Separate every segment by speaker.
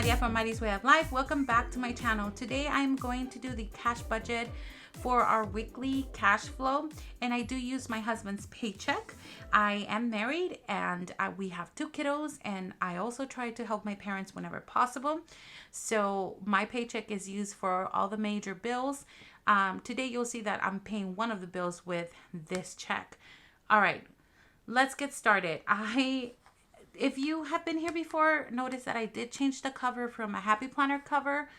Speaker 1: Maria from Mari's Way of Life. Welcome back to my channel. Today I'm going to do the cash budget for our weekly cash flow, and I do use my husband's paycheck. I am married and we have 2 kiddos, and I also try to help my parents whenever possible. So my paycheck is used for all the major bills. Today you'll see that I'm paying one of the bills with this check. All right, let's get started. If you have been here before, notice that I did change the cover from a Happy Planner cover.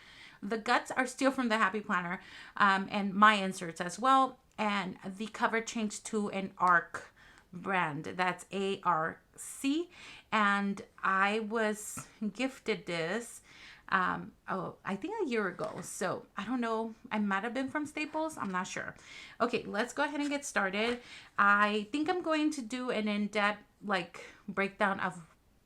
Speaker 1: The guts are still from the Happy Planner, and my inserts as well. And the cover changed to an ARC brand. That's ARC. And I was gifted this, I think a year ago. So I don't know. I might have been from Staples. I'm not sure. Okay, let's go ahead and get started. I think I'm going to do an in-depth breakdown of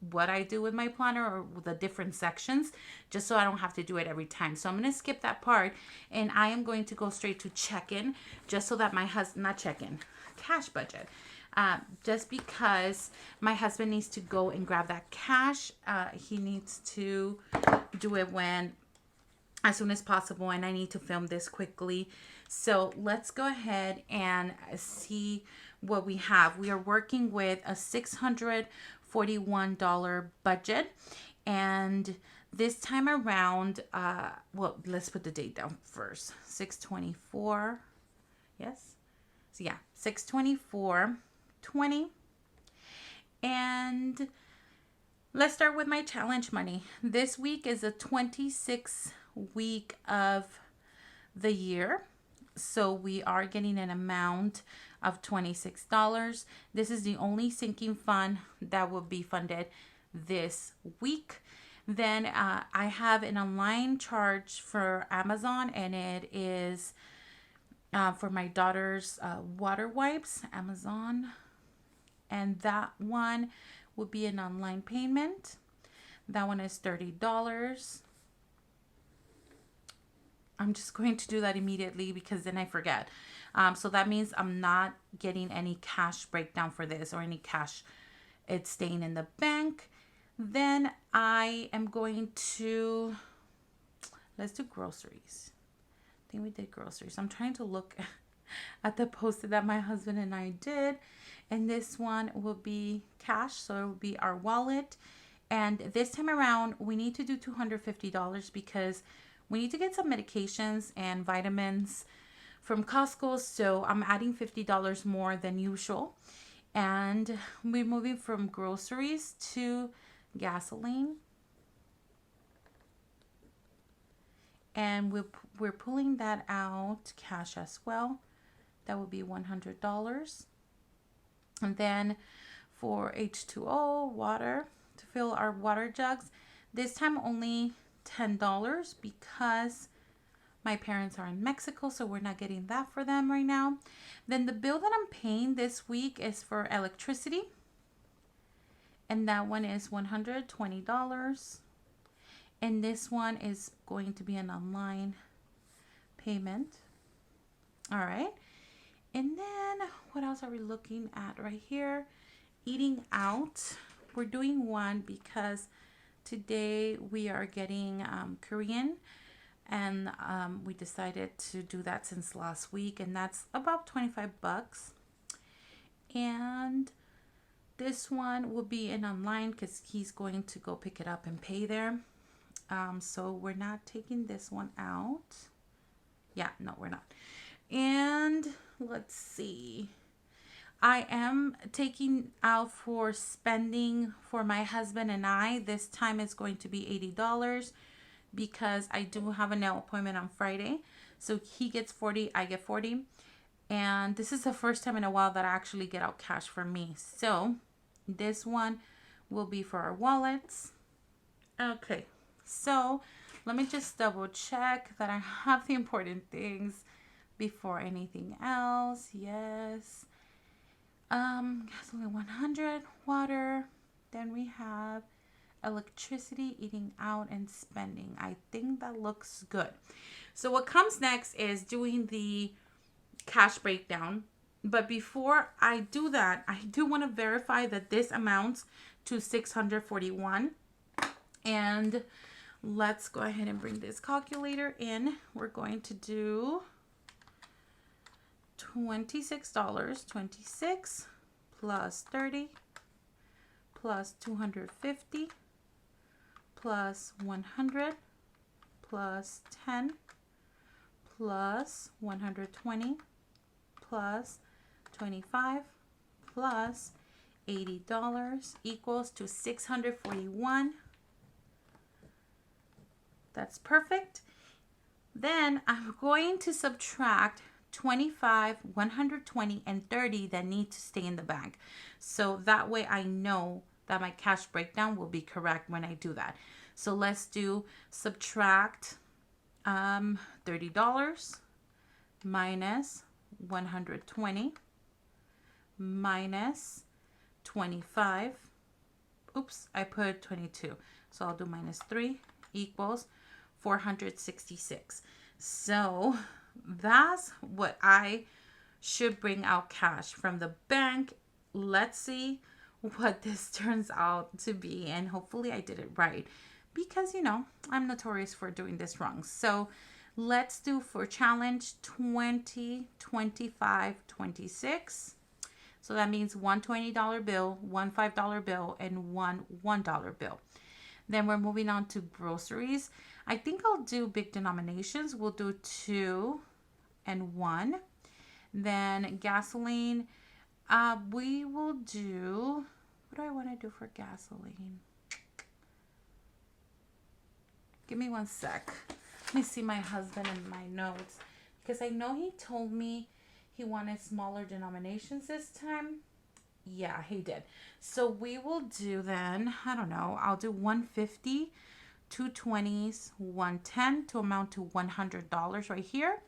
Speaker 1: what I do with my planner, or the different sections, just so I don't have to do it every time. So I'm going to skip that part, and I am going to go straight to check-in, just so that my husband, not check-in, cash budget, just because my husband needs to go and grab that cash. He needs to do it as soon as possible, and I need to film this quickly. So let's go ahead and see what we have. We are working with a $641 budget, and this time around, well, let's put the date down first. 6/24, yes, so yeah, 6/24/20. And let's start with my challenge money. This week is the 26th week of the year, so we are getting an amount of $26. This is the only sinking fund that will be funded this week. Then I have an online charge for Amazon, and it is for my daughter's water wipes, Amazon, and that one would be an online payment. That one is $30. I'm just going to do that immediately because then I forget. So that means I'm not getting any cash breakdown for this, or any cash. It's staying in the bank. Then I am going to, let's do groceries. I think we did groceries. I'm trying to look at the post that my husband and I did. And this one will be cash, so it will be our wallet. And this time around, we need to do $250 because we need to get some medications and vitamins from Costco. So I'm adding $50 more than usual. And we're moving from groceries to gasoline. And we're pulling that out cash as well. That would be $100. And then for H2O, water, to fill our water jugs, this time only $10 because my parents are in Mexico, so we're not getting that for them right now. Then the bill that I'm paying this week is for electricity, and that one is $120. And this one is going to be an online payment. All right. And then what else are we looking at right here? Eating out. We're doing one because today we are getting Korean, and we decided to do that since last week, and that's about $25. And this one will be an online because he's going to go pick it up and pay there. So we're not taking this one out. Yeah, no, we're not. And let's see. I am taking out for spending for my husband and I. This time it's going to be $80 because I do have a nail appointment on Friday. So he gets 40, I get 40. And this is the first time in a while that I actually get out cash for me. So this one will be for our wallets. Okay, so let me just double check that I have the important things before anything else. Yes. Gasoline 100, water. Then we have electricity, eating out, and spending. I think that looks good. So what comes next is doing the cash breakdown. But before I do that, I do want to verify that this amounts to $641. And let's go ahead and bring this calculator in. We're going to do $26, 26 plus 30 plus 250 plus 100 plus 10 plus 120 plus 25 plus $80 equals to 641. That's perfect. Then I'm going to subtract 25, 120, and 30 that need to stay in the bank. So that way I know that my cash breakdown will be correct when I do that. So let's do subtract $30 minus 120 minus 25. Oops, I put 22. So I'll do minus 3 equals 466. So that's what I should bring out cash from the bank. Let's see what this turns out to be, and hopefully I did it right, because you know I'm notorious for doing this wrong. So let's do for challenge 20, 25, 26. So that means one $20 bill, one $5 bill, and one $1 bill. Then we're moving on to groceries. I think I'll do big denominations. We'll do 2 and 1. Then gasoline, we will do, what do I want to do for gasoline? Give me one sec. Let me see my husband in my notes, because I know he told me he wanted smaller denominations this time. Yeah, he did. So we will do then, I don't know, I'll do 150, 2 20s, 110 to amount to $100 right here.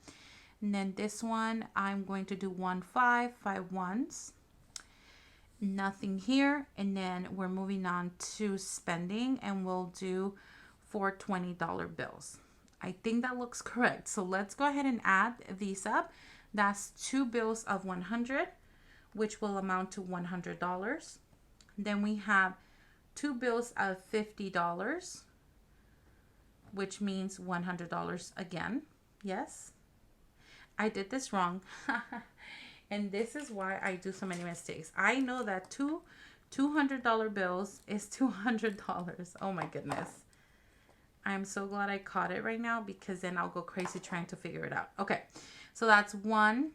Speaker 1: And then this one, I'm going to do 1 5, 5 1s. Nothing here. And then we're moving on to spending, and we'll do 4 $20 bills. I think that looks correct. So let's go ahead and add these up. That's 2 bills of 100, which will amount to $100. Then we have 2 bills of $50, which means $100 again. Yes, I did this wrong. And this is why I do so many mistakes. I know that two $200 bills is $200. Oh my goodness. I'm so glad I caught it right now, because then I'll go crazy trying to figure it out. Okay, so that's 1,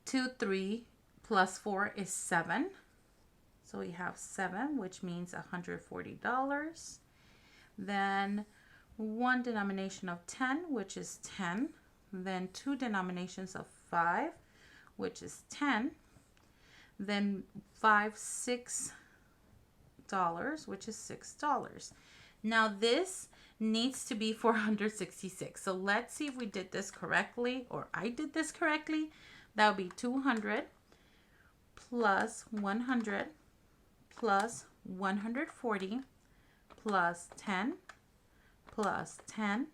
Speaker 1: 2, 3 plus 4 is 7. So we have 7, which means $140. Then 1 denomination of 10, which is 10. Then 2 denominations of 5, which is 10. Then 5 $6, which is $6. Now this needs to be 466. So let's see if we did this correctly, or I did this correctly. That would be 200 plus 100 plus 140 plus 10 plus 10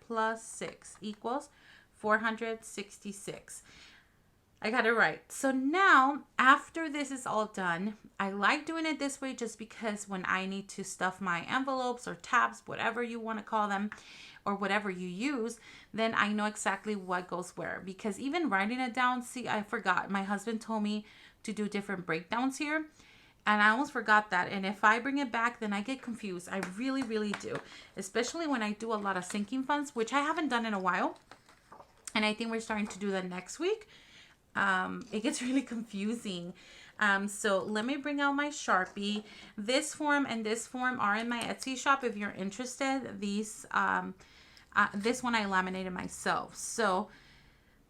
Speaker 1: plus 6 equals 466. I got it right. So now, after this is all done, I like doing it this way just because when I need to stuff my envelopes or tabs, whatever you want to call them, or whatever you use, then I know exactly what goes where. Because even writing it down, see, I forgot. My husband told me to do different breakdowns here, and I almost forgot that. And if I bring it back, then I get confused. I really, really do. Especially when I do a lot of sinking funds, which I haven't done in a while. And I think we're starting to do that next week. It gets really confusing. So let me bring out my Sharpie. This form and this form are in my Etsy shop if you're interested. These, this one I laminated myself. So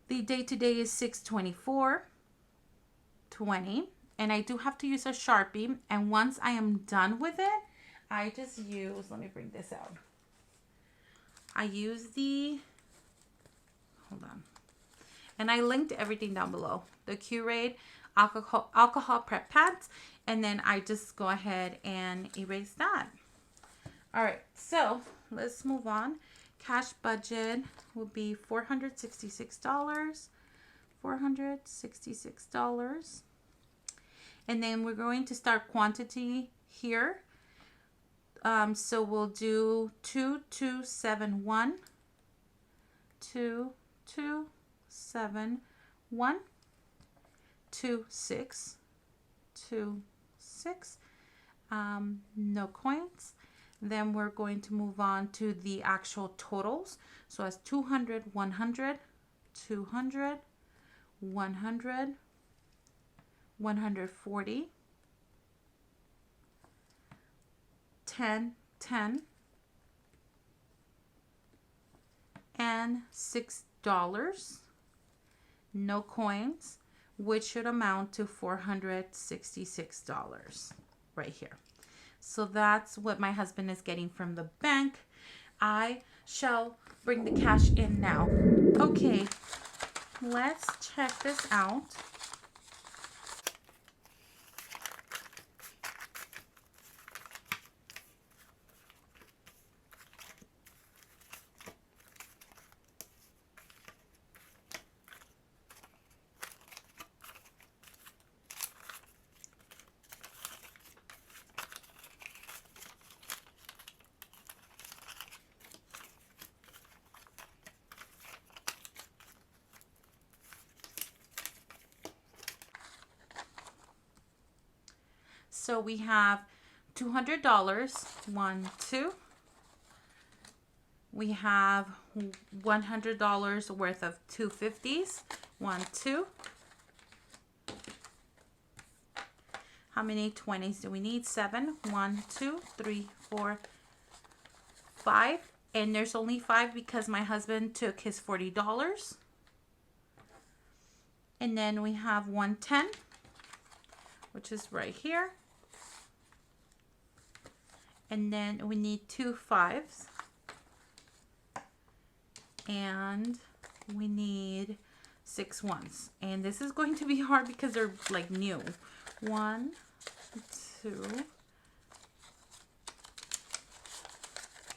Speaker 1: the date today is 6/24/20, and I do have to use a Sharpie. And once I am done with it, I just use, let me bring this out. I use the, hold on. And I linked everything down below. The Curate alcohol prep pads. And then I just go ahead and erase that. All right, so let's move on. Cash budget will be $466. $466. And then we're going to start quantity here. So we'll do 2271, 2271, 26, 26. No coins. Then we're going to move on to the actual totals. So as 200, 100, 200, 100, 140, 10, 10, and $6. No coins, which should amount to $466 right here. So that's what my husband is getting from the bank. I shall bring the cash in now. Okay, let's check this out. So we have $200, 1, 2. We have $100 worth of 250s, 1, 2. How many 20s do we need? 7, 1, 2, 3, 4, 5. And there's only 5 because my husband took his $40. And then we have 110, which is right here. And then we need 2 5s. And we need 6 1s. And this is going to be hard because they're like new. 1, 2,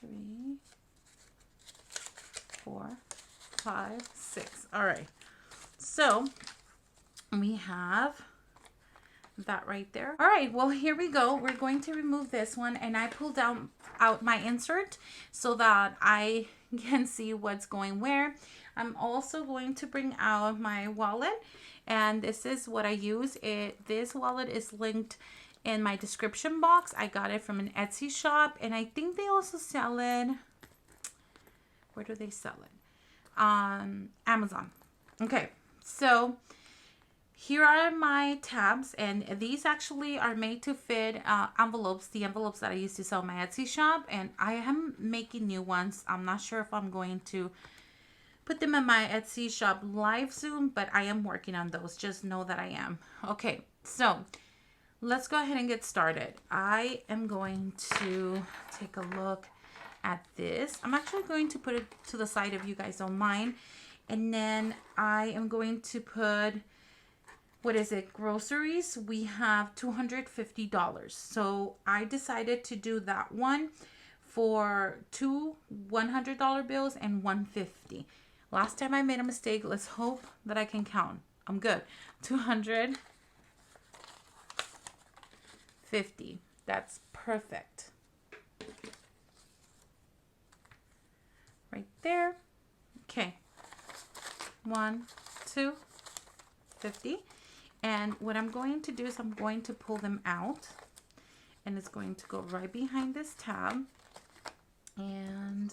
Speaker 1: 3, 4, 5, 6. All right. So we have that right there. All right, well, here we go. We're going to remove this one, and I pulled out my insert so that I can see what's going where. I'm also going to bring out my wallet, and this is what I use. This wallet is linked in my description box. I got it from an Etsy shop, and I think they also sell it. Where do they sell it? On Amazon. Okay, so here are my tabs, and these actually are made to fit envelopes, the envelopes that I used to sell in my Etsy shop, and I am making new ones. I'm not sure if I'm going to put them in my Etsy shop live soon, but I am working on those. Just know that I am. Okay, so let's go ahead and get started. I am going to take a look at this. I'm actually going to put it to the side if you guys don't mind, and then I am going to put, what is it, groceries. We have $250. So I decided to do that one for 2 $100 bills and 150. Last time I made a mistake. Let's hope that I can count. I'm good. 250. That's perfect. Right there. Okay. 1, 2, 50. And what I'm going to do is I'm going to pull them out, and it's going to go right behind this tab. And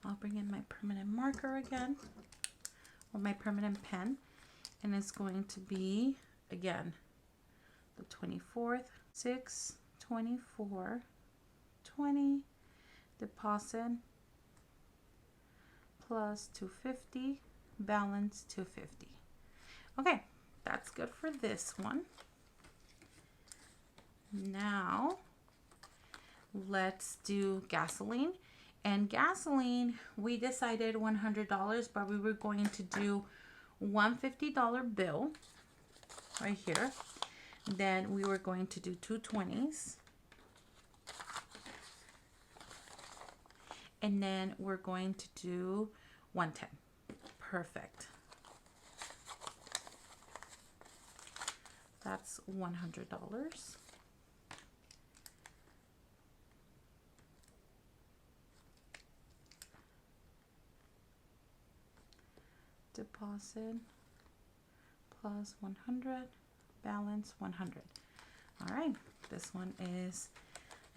Speaker 1: I'll bring in my permanent marker again, or my permanent pen, and it's going to be, again, the 24th, 6, 24, 20, deposit, plus 250, balance 250. Okay. That's good for this one. Now, let's do gasoline. And gasoline, we decided $100, but we were going to do $150 bill right here. Then we were going to do 2 20s. And then we're going to do 110. Perfect. That's $100. deposit plus 100, balance 100. All right, this one is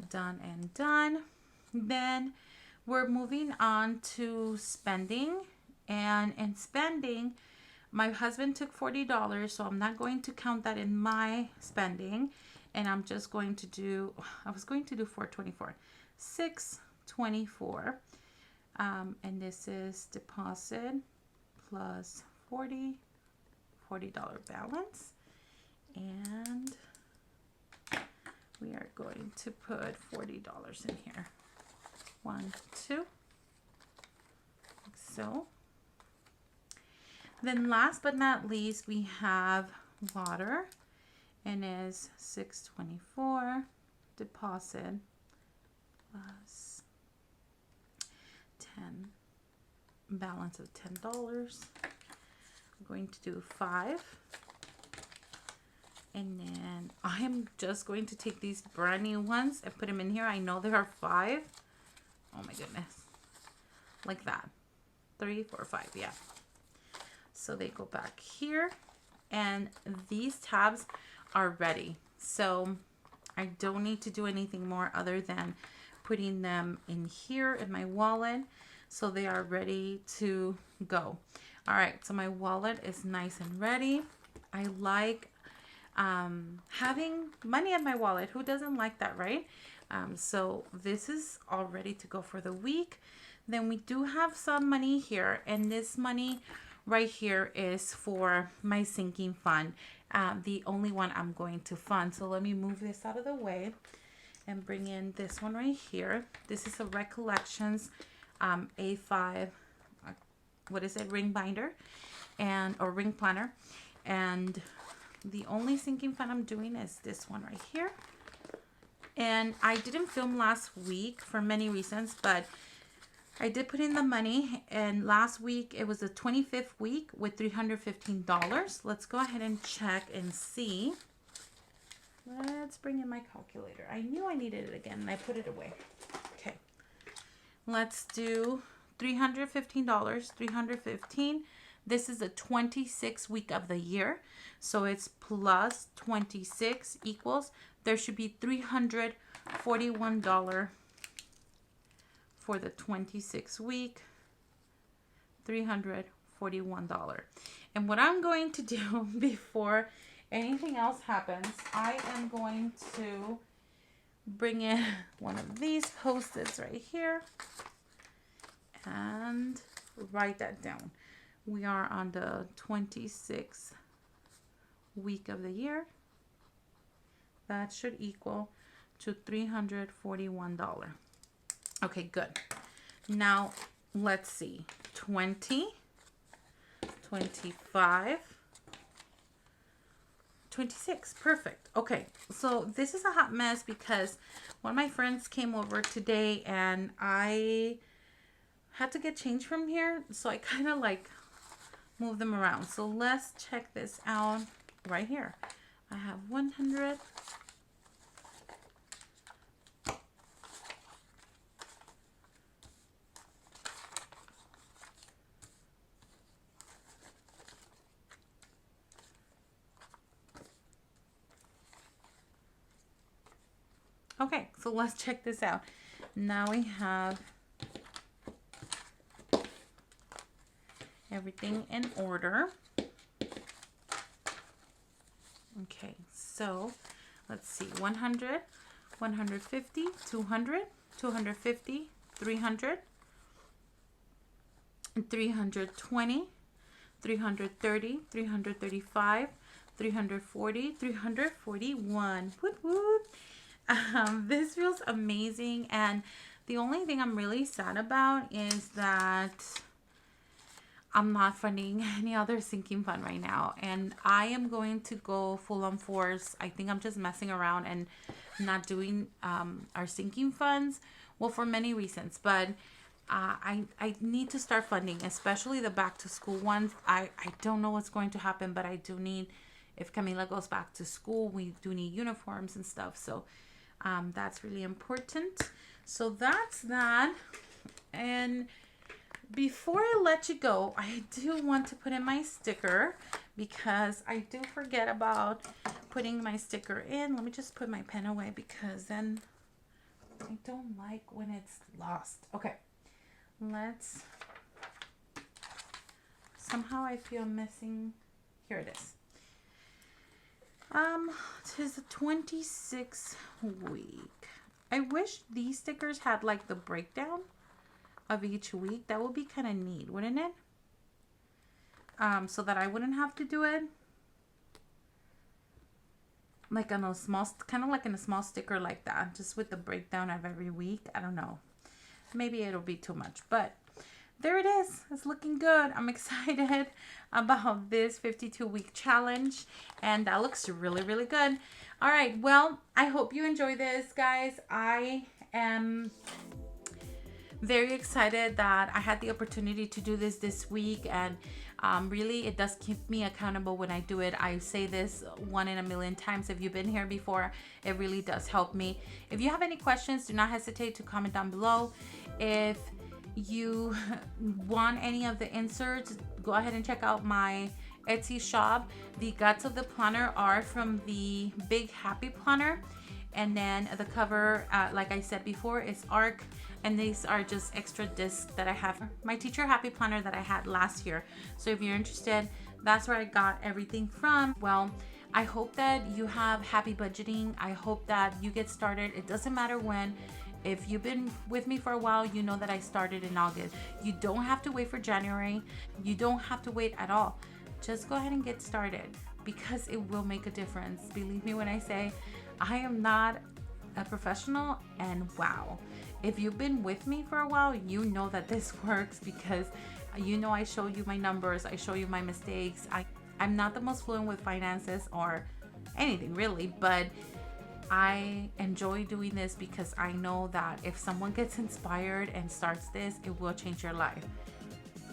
Speaker 1: done and done. Then we're moving on to spending, and in spending, my husband took $40, so I'm not going to count that in my spending, and I'm just going to do, I was going to do 424, 624, and this is deposit plus $40 balance, and we are going to put $40 in here. 1, 2, like so. Then last but not least, we have water, and is 624 deposit plus 10 balance of $10. I'm going to do 5, and then I am just going to take these brand new ones and put them in here. I know there are 5. Oh my goodness, like that. 3, 4, 5, yeah. So they go back here, and these tabs are ready. So I don't need to do anything more other than putting them in here in my wallet. So they are ready to go. All right, so my wallet is nice and ready. I like having money in my wallet. Who doesn't like that, right? So this is all ready to go for the week. Then we do have some money here, and this money right here is for my sinking fund, the only one I'm going to fund. So let me move this out of the way and bring in this one right here. This is a Recollections A5, what is it, ring binder, and or ring planner, and the only sinking fund I'm doing is this one right here. And I didn't film last week for many reasons, but I did put in the money, and last week it was the 25th week with $315. Let's go ahead and check and see. Let's bring in my calculator. I knew I needed it again, and I put it away. Okay, let's do $315, 315. This is the 26th week of the year, so it's plus 26 equals, there should be $341 for the 26th week, $341. And what I'm going to do before anything else happens, I am going to bring in one of these Post-its right here and write that down. We are on the 26th week of the year. That should equal to $341. Okay, good. Now, let's see. 20, 25, 26. Perfect. Okay, so this is a hot mess because one of my friends came over today and I had to get change from here. So I kind of like move them around. So let's check this out right here. I have 100. Okay, so let's check this out. Now we have everything in order. Okay, so let's see. 100, 150, 200, 250, 300, 320, 330, 335, 340, 341. Woot woot. This feels amazing, and the only thing I'm really sad about is that I'm not funding any other sinking fund right now, and I am going to go full on force. I think I'm just messing around and not doing our sinking funds, well, for many reasons, but I need to start funding, especially the back to school ones. I don't know what's going to happen, but I do need, if Camila goes back to school, we do need uniforms and stuff, so that's really important. So that's that. And Before I let you go, I do want to put in my sticker because I do forget about putting my sticker in. Let me just put my pen away because then I don't like when it's lost. Okay, let's, somehow I feel missing. Here it is. Tis the 26th week. I wish these stickers had like the breakdown of each week. That would be kind of neat, wouldn't it? So that I wouldn't have to do it like on a small, kind of like in a small sticker like that, just with the breakdown of every week. I don't know. Maybe it'll be too much, but there it is. It's looking good. I'm excited about this 52-week challenge, and that looks really, really good. All right. Well, I hope you enjoy this, guys. I am very excited that I had the opportunity to do this week, and really it does keep me accountable when I do it. I say this 1 in a million times. If you've been here before, it really does help me. If you have any questions, do not hesitate to comment down below. If you want any of the inserts, go ahead and check out my Etsy shop. The guts of the planner are from the Big Happy Planner, and then the cover, like I said before, is ARC, and these are just extra discs that I have. My Teacher Happy Planner that I had last year. So if you're interested, that's where I got everything from. Well, I hope that you have happy budgeting. I hope that you get started. It doesn't matter when. If you've been with me for a while, you know that I started in August. You don't have to wait for January. You don't have to wait at all. Just go ahead and get started because it will make a difference. Believe me when I say I am not a professional, and wow. If you've been with me for a while, you know that this works because you know I show you my numbers. I show you my mistakes. I'm not the most fluent with finances or anything really, but I enjoy doing this because I know that if someone gets inspired and starts this, it will change your life.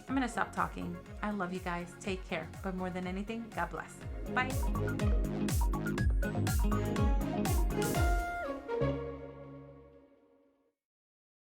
Speaker 1: I'm gonna stop talking. I love you guys. Take care. But more than anything, God bless. Bye.